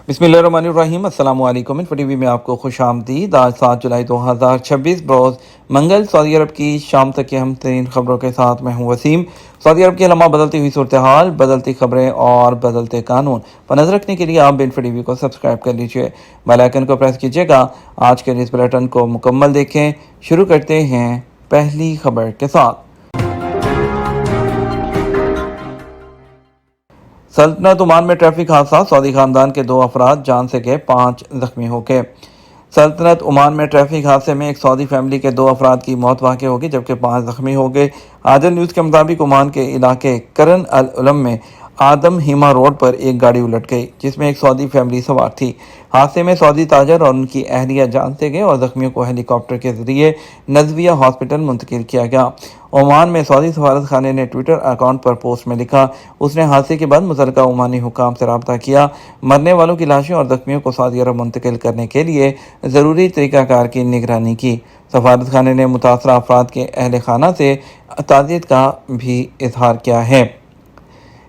बिस्मिल्लाहिर्रहमानिर्रहीम। अस्सलाम वालेकुम। इन्फो टीवी में आपको खुश आमदीद। आज 7 जुलाई 2026 रोज़ मंगल सऊदी अरब की शाम तक की अहम तरीन खबरों के साथ मैं हूँ वसीम। सऊदी अरब की लम्हा बदलती हुई सूरत हाल, बदलती खबरें और बदलते कानून पर नजर रखने के लिए आप इन्फो टीवी को सब्सक्राइब कर लीजिए, बेल आइकन को प्रेस कीजिएगा। आज के न्यूज़ बुलेटिन को मुकम्मल देखें। शुरू करते हैं पहली खबर के साथ। सल्तनत ओमान में ट्रैफिक हादसा, सऊदी खानदान के 2 अफराद जान से गए, 5 जख्मी हो गए। सल्तनत ओमान में ट्रैफिक हादसे में एक सऊदी फैमिली के 2 अफराद की मौत वाक़ हो गई, जबकि 5 जख्मी हो गए। आदल न्यूज़ के मुताबिक ओमान के इलाके करन अल उलम में आदम हिमा रोड पर एक गाड़ी उलट गई, जिसमें एक सऊदी फैमिली सवार थी। हादसे में सऊदी ताजर और उनकी अहलिया जान से गए और जख्मियों को हेलीकॉप्टर के जरिए नजविया हॉस्पिटल मुंतकिल किया गया। ओमान में सऊदी सफारत खाने ने ट्विटर अकाउंट पर पोस्ट में लिखा, उसने हादसे के बाद मुतल्लिका ओमानी हुकाम से रब्ता किया, मरने वालों की लाशें और जख्मियों को सऊदी अरब मुंतकिल करने के लिए ज़रूरी तरीक़ाकार की निगरानी की। सफारत खाने ने मुतासरा अफराद के अहल खाना से ताज़ियत का भी इजहार किया है।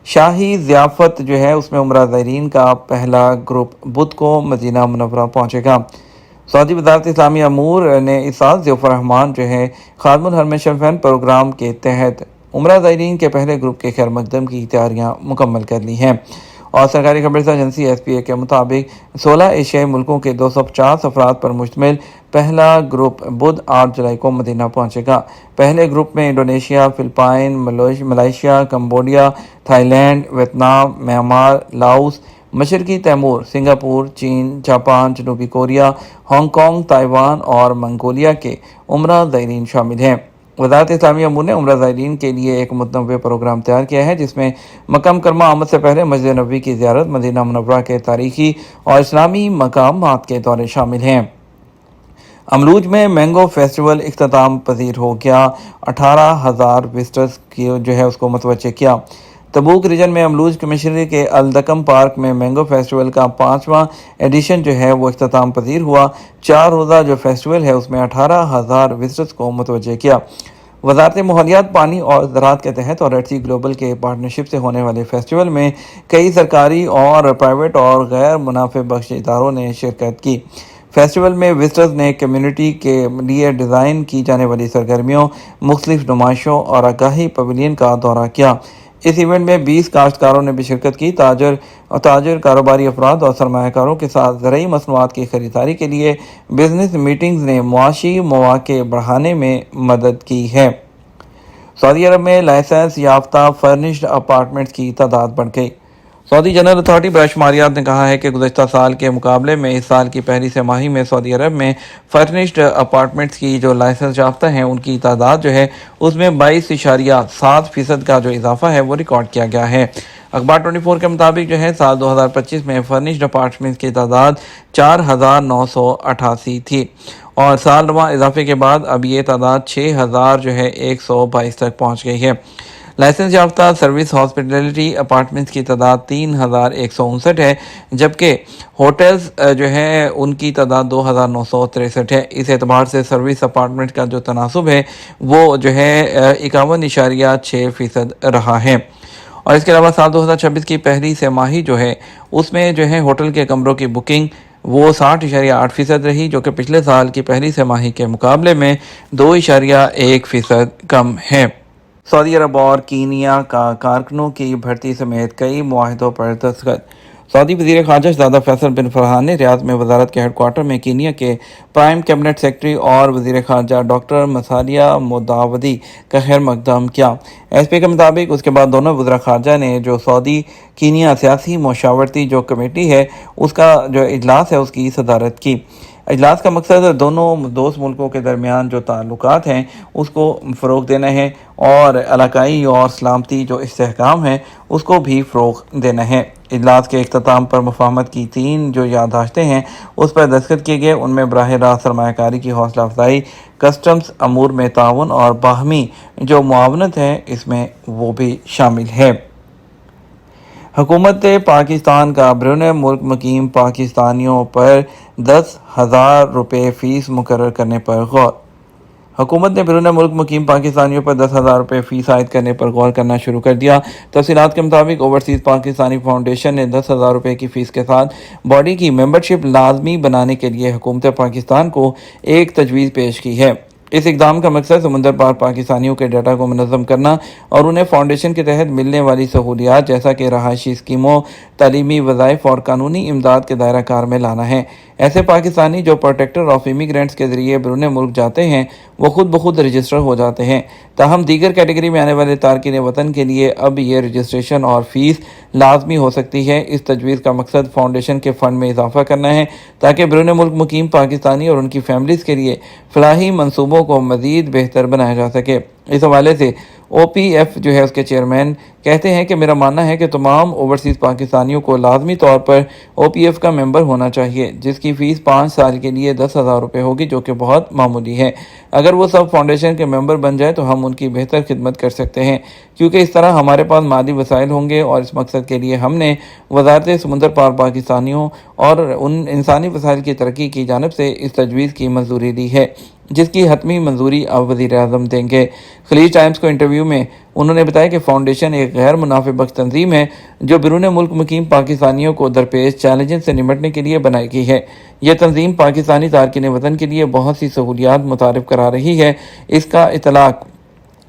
शाही ज़ियाफ़त जो है उसमें उम्रा ज़ायरीन का पहला ग्रुप बुध को मदीना मुनव्वरा पहुँचेगा। सऊदी वज़ारत इस्लामी अमूर ने इस साल ज़ियाफ़ुर रहमान जो है खादमुल हरम शरीफ़ैन प्रोग्राम के तहत उम्रा ज़ायरीन के पहले ग्रुप के खैर मकदम की तैयारियाँ मुकम्मल कर ली हैं। और सरकारी खबरसा एजेंसी SPA के मुताबिक 16 एशियाई मुल्कों के 250 अफराद पर मुश्तमिल पहला ग्रुप बुध 8 जुलाई को मदीना पहुंचेगा। पहले ग्रुप में Indonesia, Philippine, Malaysia, Cambodia, Thailand, Vietnam, Myanmar, Laos, मशरकी तैमूर, सिंगापुर, चीन, जापान, जनूबी कोरिया, हांगकांग, ताइवान और मंगोलिया के उम्रा ज़ायरीन शामिल हैं। वज़ारत इस्लामी अमूर ने उम्रा ज़ायरीन के लिए एक मुतनव्वे प्रोग्राम तैयार किया है, जिसमें मक्का मुकर्रमा आमद से पहले मस्जिद नबवी की ज़ियारत, मदीना मुनव्वरा के तारीखी और इस्लामी मकामात के दौरे शामिल हैं। अमरूज में मैंगो फेस्टिवल इख्तिताम पजीर हो गया, 18,000 विजिटर्स की जो है उसको मुतवज्जे किया। तबूक रीजन में अमलूज कमिश्नरी के अलदकम पार्क में मैंगो फेस्टिवल का 5वां एडिशन जो है वो इख्तिताम पजीर हुआ। 4 रोज़ा जो फेस्टिवल है उसमें 18,000 विजिटर्स को मुतवज्जे किया। वज़ारत माहौलियात, पानी और ज़राअत के तहत और रेड सी ग्लोबल के पार्टनरशिप से होने वाले फेस्टिवल में कई सरकारी और प्राइवेट और गैर मुनाफे बख्श इदारों ने शिरकत की। फेस्टिवल में विजिटर्स ने कम्युनिटी के लिए डिज़ाइन की जाने वाली सरगर्मियों, मुख्तलिफ नुमाइशों और आगाही पवेलियन का दौरा किया। इस इवेंट में 20 काश्तकारों ने भी शिरकत की। ताजर कारोबारी अफराद और सरमायाकारों के साथ ज़रूरी मसनूआत की खरीदारी के लिए बिजनेस मीटिंग्स ने मुआशी मौक़े बढ़ाने में मदद की है। सऊदी अरब में लाइसेंस याफ्ता फर्निश्ड अपार्टमेंट्स की तादाद बढ़ गई। सऊदी जनरल अथॉरिटी बरए शुमारियात ने कहा है कि गुज़श्ता साल के मुकाबले में इस साल की पहली तिमाही में सऊदी अरब में फर्निश्ड अपार्टमेंट्स की जो लाइसेंस याफ्ता हैं उनकी तादाद जो है उसमें 22.7% का जो इजाफा है वो रिकॉर्ड किया गया है। अखबार 24 के मुताबिक जो है साल 2025 में फर्निश्ड अपार्टमेंट्स की तादाद 4,988 थी और साल रवा इजाफे के बाद अब ये तादाद 6,000 जो है 122 तक पहुँच गई है। लाइसेंस याफ्ता सर्विस हॉस्पिटलिटी अपार्टमेंट्स की तादाद 3,159 है, जबकि होटल्स जो है उनकी तादाद 2,963 है। इस एतबार से सर्विस अपार्टमेंट का जो तनासुब है वो जो है 51.6% रहा है। और इसके अलावा साल 2026 की पहली तिमाही जो है उसमें जो है होटल के कमरों की बुकिंग वो 60.8% रही, जो कि पिछले साल की पहली तिमाही के मुकाबले में 2.1% कम है। सऊदी अरब और कीनिया का कारकुनों की भर्ती समेत कई मुआहिदों पर दस्तखत। सऊदी वज़ीर ख़ारजा शहज़ादा फैसल बिन फरहान ने रियाद में वज़ारत के हेडक्वार्टर में कीनिया के प्राइम कैबिनेट सेक्रेटरी और वज़ीर ख़ारजा डॉक्टर मसालिया मोदावदी का खैर मकदम किया। SPA के मुताबिक उसके बाद दोनों वज़ीर ख़ारजा ने जो सऊदी कीनिया सियासी मशावरती जो कमेटी है उसका जो इजलास है उसकी सदारत की। इजलास का मकसद दोनों दोस्त मुल्कों के दरमियान जो ताल्लुकात हैं उसको फ़रोग़ देना है और इलाकाई और सलामती जो इस्तेहकाम है उसको भी फ़रोग़ देना है। इजलास के इख्तिताम पर मुफाहमत की 3 जो याददाश्तें हैं उस पर दस्तखत किए गए। उनमें बराह रास्त सरमायाकारी की हौसला अफजाई, कस्टम्स अमूर में ताउन और बाहमी जो मुआवनत है इसमें वो भी शामिल है। हुकूमत पाकिस्तान का बैरून मुल्क मुकीम पाकिस्तानियों पर 10,000 रुपये फ़ीस मुकर्रर करने पर गौर। हुकूमत ने बैरून मुल्क मुकीम पाकिस्तानियों पर 10,000 रुपये फ़ीस आयद करने पर गौर करना शुरू कर दिया। तफसीलात के मुताबिक ओवरसीज़ पाकिस्तानी फाउंडेशन ने 10,000 रुपये की फ़ीस के साथ बॉडी की मेंबरशिप लाजमी बनाने के लिए हुकूमत पाकिस्तान को एक तजवीज़ पेश की है। इस इकदाम का मकसद समुंदर पार पाकिस्तानियों के डाटा को मुनज़्ज़म करना और उन्हें फाउंडेशन के तहत मिलने वाली सहूलियात जैसा कि रहायशी स्कीमों, तालीमी वज़ाइफ और कानूनी इमदाद के दायरा कार में लाना है। ऐसे पाकिस्तानी जो प्रोटेक्टर ऑफ इमिग्रेंट्स के ज़रिए बैरून मुल्क जाते हैं वो खुद ब खुद रजिस्टर हो जाते हैं। ताहम दीगर कैटेगरी में आने वाले तारकीन वतन के लिए अब ये रजिस्ट्रेशन और फ़ीस लाजमी हो सकती है। इस तजवीज़ का मकसद फाउंडेशन के फ़ंड में इजाफा करना है ताकि बैरून मुल्क मुकीम पाकिस्तानी और उनकी फैमिलीज़ के लिए फलाही मनसूबों को मज़ीद बेहतर बनाया जा सके। इस हवाले से OPF जो है उसके चेयरमैन कहते हैं कि मेरा मानना है कि तमाम ओवरसीज़ पाकिस्तानियों को लाजमी तौर पर OPF का मेंबर होना चाहिए, जिसकी फ़ीस 5 साल के लिए 10,000 रुपये होगी, जो कि बहुत मामूली है। अगर वो सब फाउंडेशन के मेंबर बन जाए तो हम उनकी बेहतर खिदमत कर सकते हैं, क्योंकि इस तरह हमारे पास माली वसाइल होंगे और इस मकसद के लिए हमने वज़ारत समुंदर पार पाकिस्तानियों और उन इंसानी वसाइल की तरक्की की जानिब से इस तजवीज़ की मंजूरी दी है, जिसकी हतमी मंजूरी अब वज़ीर-ए-आज़म देंगे। खलीज टाइम्स को इंटरव्यू में उन्होंने बताया कि फाउंडेशन एक गैर मुनाफे बख्श तंजीम है जो बैरून मुल्क मुकीम पाकिस्तानियों को दरपेश चैलेंजेस से निपटने के लिए बनाई गई है। यह तंजीम पाकिस्तानी तारकीन वतन के लिए बहुत सी सहूलियात मुतारिफ करा रही है। इसका इतलाक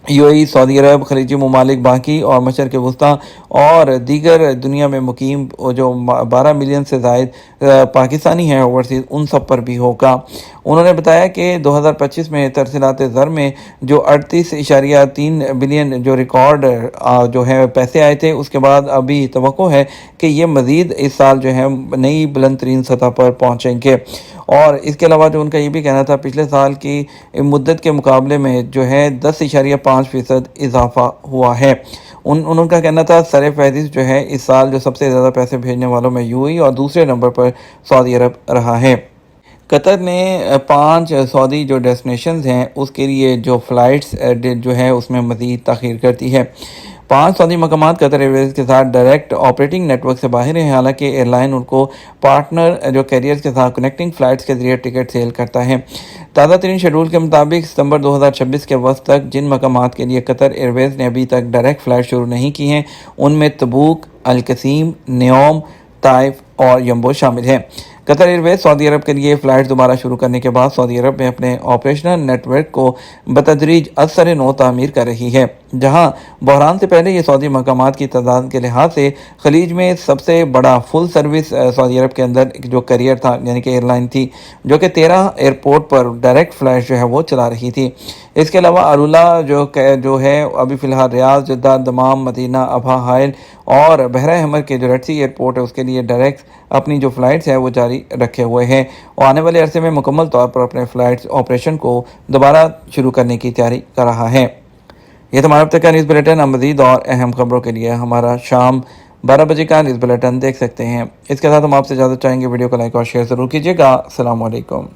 UAE, सऊदी अरब, खलीजी ममालिक, बाकी और मशरक़ वस्ता और दीगर दुनिया में मुकीम जो 12 मिलियन से ज़ायद पाकिस्तानी हैं ओवरसीज़, उन सब पर भी होगा। उन्होंने बताया कि 2025 में तरसीलात ज़र में जो 38.3 बिलियन जो रिकॉर्ड जो है पैसे आए थे, उसके बाद अभी तवक्को है कि ये मज़ीद इस साल जो है नई बुलंद तरीन सतह पर पहुँचेंगे। और इसके अलावा जो उनका ये भी कहना था, पिछले साल की मुद्दत के मुकाबले में जो है 10.5% इजाफा हुआ है। उनका कहना था सर फहरिस्त जो है इस साल जो सबसे ज़्यादा पैसे भेजने वालों में UAE और दूसरे नंबर पर सऊदी अरब रहा है। कतर ने 5 सऊदी जो डेस्टिनेशंस हैं उसके लिए जो फ़्लाइट्स जो है उसमें मज़ीद ताख़ीर करती है। 5 सऊदी मकामात कतर एयरवेज़ के साथ डायरेक्ट ऑपरेटिंग नेटवर्क से बाहर है, हालांकि एयरलाइन उनको पार्टनर जो कैरियर्स के साथ कनेक्टिंग फ़्लाइट्स के ज़रिए टिकट सेल करता है। ताज़ा तरीन शेड्यूल के मुताबिक सितंबर 2026 के वक्त तक जिन मकामात के लिए कतर एयरवेज़ ने अभी तक डायरेक्ट फ़्लाइट शुरू नहीं की हैं, उनमें तबूक, अल-कसीम, नेओम, ताइफ और यम्बो शामिल हैं। कतर एयरवेज सऊदी अरब के लिए फ़्लाइट दोबारा शुरू करने के बाद सऊदी अरब में अपने ऑपरेशनल नेटवर्क को बतदरीज असर नो तामीर कर रही है, जहां बहरान से पहले ये सऊदी मकामात की तादाद के लिहाज से खलीज में सबसे बड़ा फुल सर्विस सऊदी अरब के अंदर जो करियर था, यानी कि एयरलाइन थी, जो कि 13 एयरपोर्ट पर डायरेक्ट फ़्लाइट जो है वो चला रही थी। इसके अलावा अरुला जो है अभी फ़िलहाल Riyadh, Jeddah, Dammam, Medina, Abha, Hail और बहरा अहमर के जो रेड सी एयरपोर्ट है उसके लिए डायरेक्ट अपनी जो फ़्लाइट्स है वो जारी रखे हुए हैं और आने वाले अरसे में मुकम्मल तौर पर अपने फ़्लाइट्स ऑपरेशन को दोबारा शुरू करने की तैयारी कर रहा है। यह हमारा अब तक का न्यूज़ बुलेटिन। मज़ीद और अहम खबरों के लिए हमारा शाम 12 बजे का न्यूज़ बुलेटिन देख सकते हैं। इसके साथ हम आपसे इजाज़त चाहेंगे। वीडियो को लाइक और शेयर ज़रूर कीजिएगा। अस्सलाम वालेकुम।